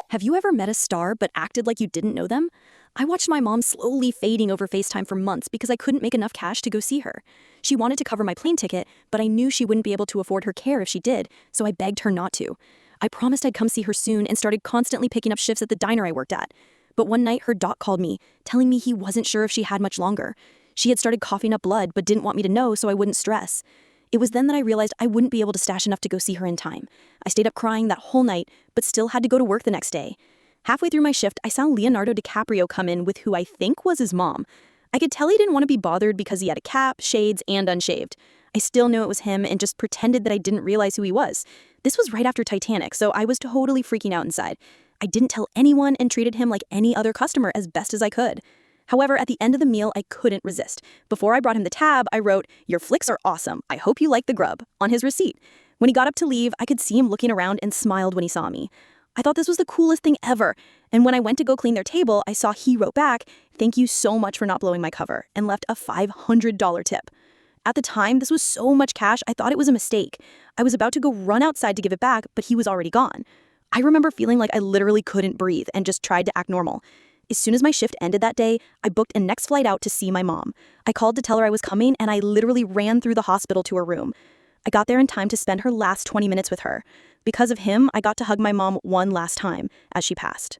Have you ever met a star but acted like you didn't know them? I watched my mom slowly fading over FaceTime for months because I couldn't make enough cash to go see her. She wanted to cover my plane ticket, but I knew she wouldn't be able to afford her care if she did, so I begged her not to. I promised I'd come see her soon and started constantly picking up shifts at the diner I worked at. But one night her doc called me, telling me he wasn't sure if she had much longer. She had started coughing up blood but didn't want me to know so I wouldn't stress. It was then that I realized I wouldn't be able to stash enough to go see her in time. I stayed up crying that whole night, but still had to go to work the next day. Halfway through my shift, I saw Leonardo DiCaprio come in with who I think was his mom. I could tell he didn't want to be bothered because he had a cap, shades, and unshaved. I still knew it was him and just pretended that I didn't realize who he was. This was right after Titanic, so I was totally freaking out inside. I didn't tell anyone and treated him like any other customer as best as I could. However, at the end of the meal, I couldn't resist. Before I brought him the tab, I wrote, "Your flicks are awesome. I hope you like the grub," on his receipt. When he got up to leave, I could see him looking around and smiled when he saw me. I thought this was the coolest thing ever. And when I went to go clean their table, I saw he wrote back, "Thank you so much for not blowing my cover," and left a $500 tip. At the time, this was so much cash, I thought it was a mistake. I was about to go run outside to give it back, but he was already gone. I remember feeling like I literally couldn't breathe and just tried to act normal. As soon as my shift ended that day, I booked a next flight out to see my mom. I called to tell her I was coming, and I literally ran through the hospital to her room. I got there in time to spend her last 20 minutes with her. Because of him, I got to hug my mom one last time as she passed.